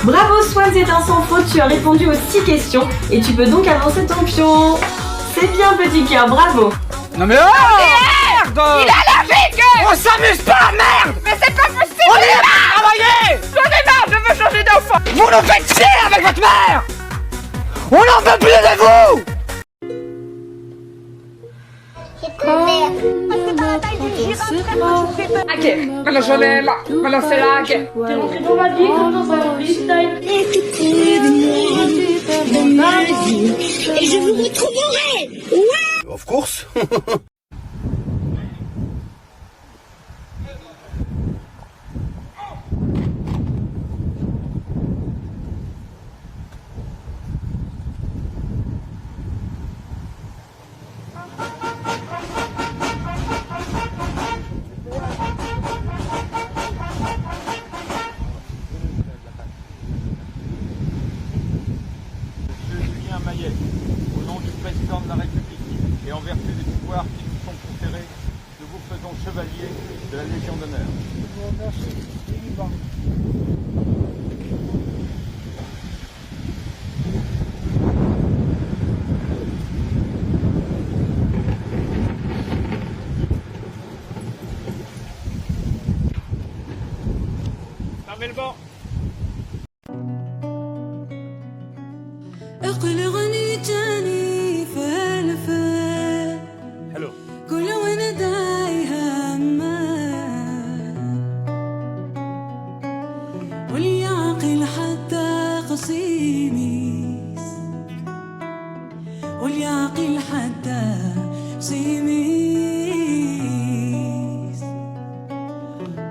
Bravo Swan, c'est un sans faute, tu as répondu aux 6 questions et tu peux donc avancer ton pion. C'est bien petit cœur, bravo. Non mais oh merde! Il est allergique! On s'amuse pas, merde! Mais c'est pas possible! On est là! Travailler! J'en ai marre, je veux changer d'enfant! Vous nous faites chier avec votre mère! On n'en veut plus de vous! Ok, maintenant j'en ai marre, maintenant c'est là, ok. T'es rentré dans ma vie, dans un freestyle. Et je vous retrouverai. Of course. Au nom du président de la République et en vertu des pouvoirs qui nous sont conférés, nous vous faisons chevalier de la Légion d'honneur. Je vous remercie. Fermez le banc. اقلغني جاني فالفل Hello. كل وانا دايها ما وليعقل حتى قصيميس وليعقل حتى قصيميس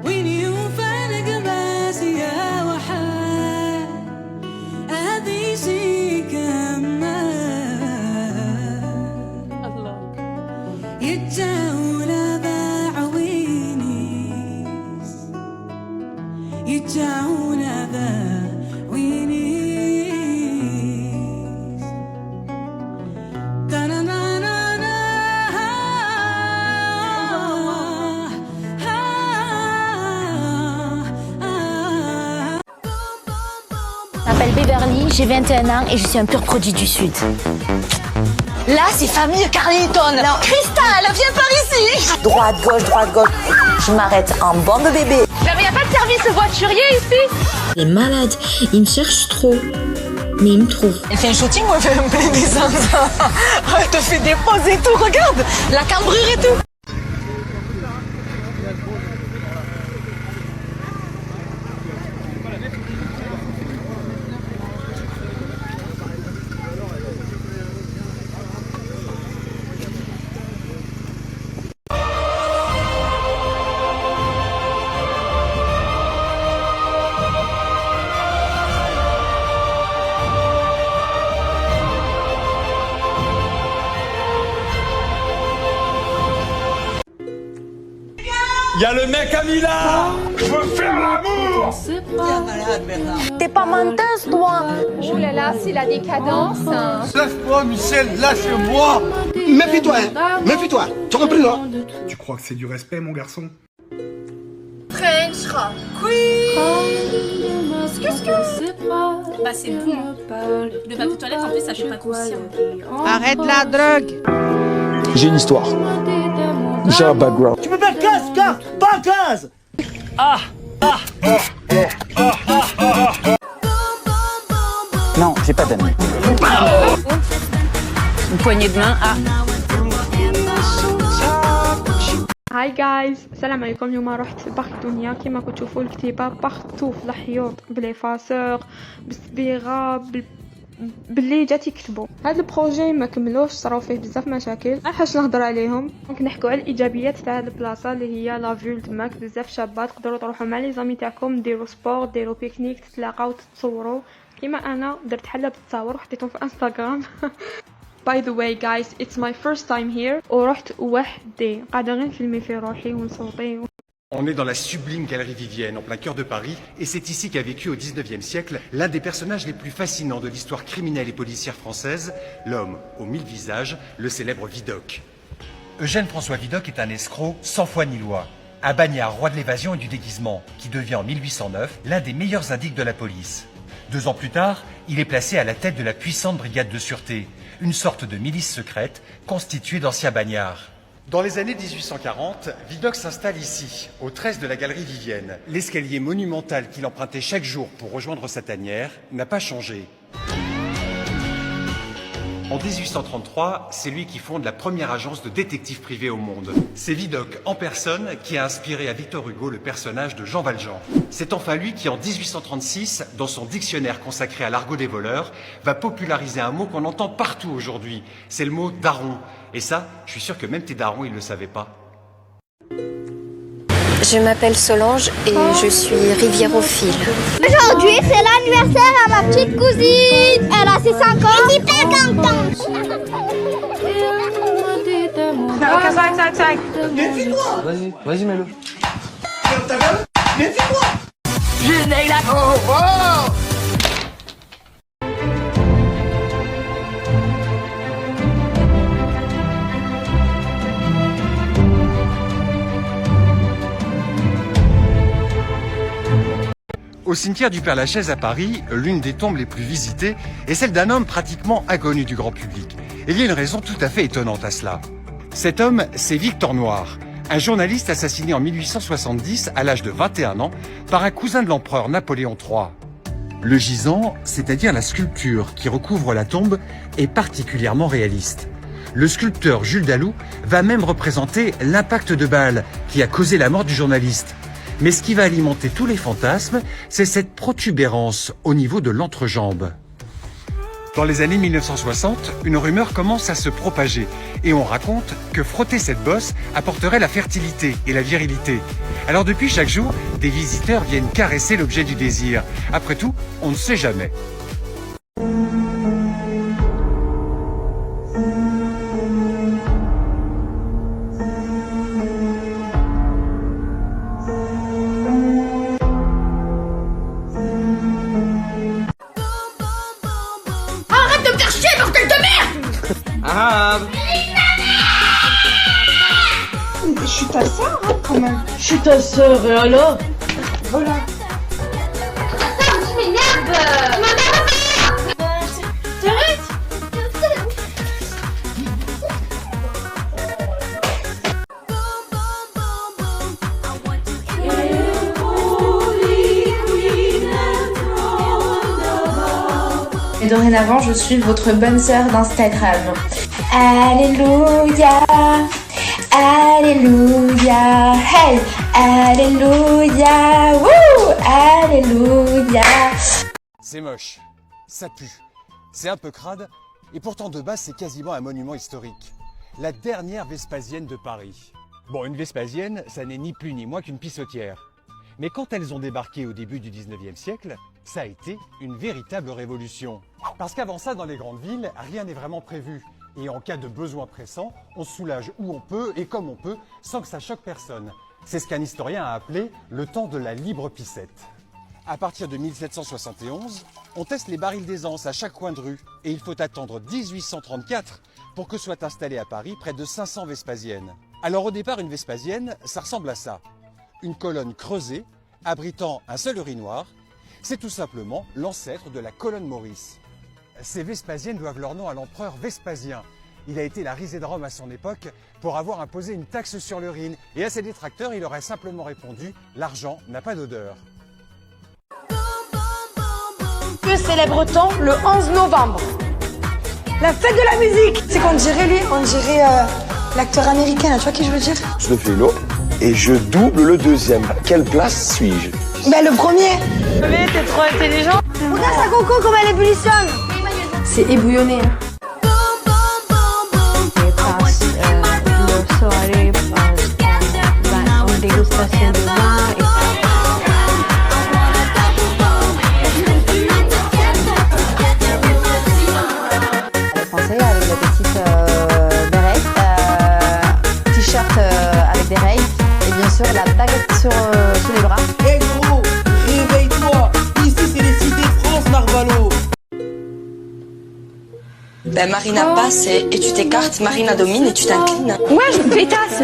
ويني وفارق باسي يا وحال هذه شي كمان يتجاونا بعوينيس يتجاونا بعوينيس تنانانا Je m'appelle Beverly, j'ai 21 ans et je suis un pur produit du Sud. Là, c'est famille Carlington. Non, Cristal, viens par ici. Droite, gauche, je m'arrête en bande bébé. Mais y a pas de service voiturier ici? Il est malade, il me cherche trop. Mais il me trouve. Elle fait un shooting ou elle fait un plein d'essence? Elle te fait des poses et tout, regarde! La cambrure et tout! Y'a le mec à Milan! Je veux faire l'amour! T'es pas menteuse, toi. Oh là là, c'est la décadence! Lâche-moi, Michel, lâche-moi. Méfie-toi, hein. Méfie-toi. Tu as compris, non? Tu crois que c'est du respect, mon garçon? French rock queen! Qu'est-ce que... Bah c'est bon. Le papier toilette en plus ça fait pas grossir. Arrête la drogue! J'ai une histoire. J'ai un background. Tu peux pas 15, car pas 15. Non, j'ai pas d'amis. Une poignée de main, ah. هاي جايز السلام عليكم. اليوم رحت في البارك دنيا كيما كتشوفوا الكتيبه بارتو في الحيوط بليفاسور بالصبيغه باللي جات يكتبوا. هذا البروجي ما كملوش، صراو فيه بزاف مشاكل حاش نهضر عليهم. دونك نحكوا على الايجابيات تاع هذه البلاصه اللي هي لا فيول تماك بزاف شابات، تقدروا تروحوا مع لي زامي تاعكم ديروا سبور ديروا بيكنيك تتلاقاو تتصوروا كيما انا درت حله بالتصاور وحطيتهم في انستغرام. By the way guys, it's my first time here. ورحت وحدي قاعده غير نفيلمي في روحي ونصوتي. On est dans la sublime galerie Vivienne, en plein cœur de Paris, et c'est ici qu'a vécu au 19e siècle l'un des personnages les plus fascinants de l'histoire criminelle et policière française, l'homme aux 1000 visages, le célèbre Vidocq. Eugène François Vidocq est un escroc sans foi ni loi, un bagnard roi de l'évasion et du déguisement, qui devient en 1809 l'un des meilleurs indiques de la police. 2 ans plus tard, il est placé à la tête de la puissante brigade de sûreté, une sorte de milice secrète constituée d'anciens bagnards. Dans les années 1840, Vidocq s'installe ici, au 13 de la galerie Vivienne. L'escalier monumental qu'il empruntait chaque jour pour rejoindre sa tanière n'a pas changé. En 1833, c'est lui qui fonde la première agence de détectives privés au monde. C'est Vidocq en personne qui a inspiré à Victor Hugo le personnage de Jean Valjean. C'est enfin lui qui, en 1836, dans son dictionnaire consacré à l'argot des voleurs, va populariser un mot qu'on entend partout aujourd'hui. C'est le mot daron. Et ça, je suis sûr que même tes darons, ils ne le savaient pas. Je m'appelle Solange et je suis riviérophile. Aujourd'hui, c'est l'anniversaire à ma petite cousine. Elle a ses 5 ans. Et dis pas 50 ans. Vas-y, vas-y, mets-le. Méfie-toi. Je n'ai la... Oh, oh. Au cimetière du Père-Lachaise à Paris, l'une des tombes les plus visitées est celle d'un homme pratiquement inconnu du grand public. Et il y a une raison tout à fait étonnante à cela. Cet homme, c'est Victor Noir, un journaliste assassiné en 1870 à l'âge de 21 ans par un cousin de l'empereur Napoléon III. Le gisant, c'est-à-dire la sculpture qui recouvre la tombe, est particulièrement réaliste. Le sculpteur Jules Dalou va même représenter l'impact de balle qui a causé la mort du journaliste. Mais ce qui va alimenter tous les fantasmes, c'est cette protubérance au niveau de l'entrejambe. Dans les années 1960, une rumeur commence à se propager et on raconte que frotter cette bosse apporterait la fertilité et la virilité. Alors depuis chaque jour, des visiteurs viennent caresser l'objet du désir. Après tout, on ne sait jamais. Je suis ta sœur, hein, quand même. Je suis ta sœur, et alors? Voilà. Ça, tu m'énerves. Et dorénavant, je suis votre bonne sœur d'Instagram. Alléluia, alléluia, hey, alléluia, wouh, alléluia. C'est moche, ça pue, c'est un peu crade, et pourtant de base c'est quasiment un monument historique. La dernière Vespasienne de Paris. Bon, une Vespasienne, ça n'est ni plus ni moins qu'une pissotière. Mais quand elles ont débarqué au début du 19e siècle, ça a été une véritable révolution. Parce qu'avant ça, dans les grandes villes, rien n'est vraiment prévu. Et en cas de besoin pressant, on se soulage où on peut et comme on peut, sans que ça choque personne. C'est ce qu'un historien a appelé le temps de la libre pissette. À partir de 1771, on teste les barils d'aisance à chaque coin de rue. Et il faut attendre 1834 pour que soient installées à Paris près de 500 Vespasiennes. Alors au départ, une Vespasienne, ça ressemble à ça. Une colonne creusée, abritant un seul urinoir. C'est tout simplement l'ancêtre de la colonne Maurice. Ces Vespasiennes doivent leur nom à l'empereur Vespasien. Il a été la risée de Rome à son époque pour avoir imposé une taxe sur l'urine. Et à ses détracteurs, il aurait simplement répondu « l'argent n'a pas d'odeur ». Que célèbre-t-on le 11 novembre? La fête de la musique. C'est qu'on dirait lui, on dirait l'acteur américain, là, tu vois qui je veux dire? Je le fais l'eau et je double le deuxième. Quelle place suis-je? Ben le premier. Mais t'es trop intelligent. Regarde sa coco comme elle ébullitionne. C'est ébouillonné. Français avec la petite béret, t-shirt avec des rayes et bien sûr la baguette sous les bras. Hey gros, réveille-toi. Ici c'est les cités de France, Narvalo. Ben Marina passe et tu t'écartes, Marina domine et tu t'inclines. Ouais, je pétasse.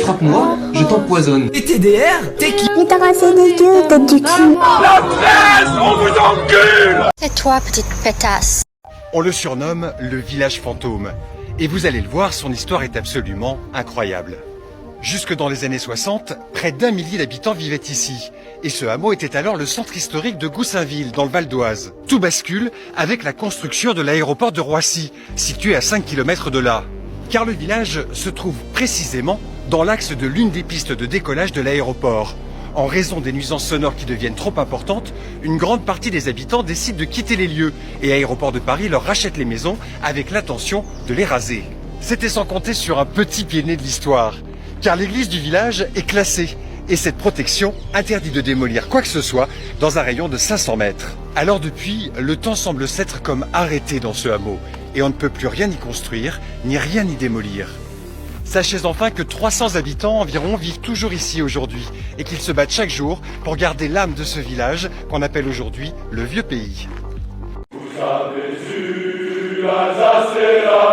Frappe-moi, je t'empoisonne. Et TDR, t'es qui? Il t'a rassé des yeux, tête du cul. La presse, on vous encule! C'est toi, petite pétasse. On le surnomme le village fantôme. Et vous allez le voir, son histoire est absolument incroyable. Jusque dans les années 60, près d'1 millier d'habitants vivaient ici. Et ce hameau était alors le centre historique de Goussainville, dans le Val d'Oise. Tout bascule avec la construction de l'aéroport de Roissy, situé à 5 km de là. Car le village se trouve précisément dans l'axe de l'une des pistes de décollage de l'aéroport. En raison des nuisances sonores qui deviennent trop importantes, une grande partie des habitants décident de quitter les lieux et Aéroport de Paris leur rachète les maisons avec l'intention de les raser. C'était sans compter sur un petit pied de nez de l'histoire, car l'église du village est classée et cette protection interdit de démolir quoi que ce soit dans un rayon de 500 mètres. Alors depuis, le temps semble s'être comme arrêté dans ce hameau et on ne peut plus rien y construire ni rien y démolir. Sachez enfin que 300 habitants environ vivent toujours ici aujourd'hui et qu'ils se battent chaque jour pour garder l'âme de ce village qu'on appelle aujourd'hui le Vieux Pays. Vous avez su, l'Alsace est là.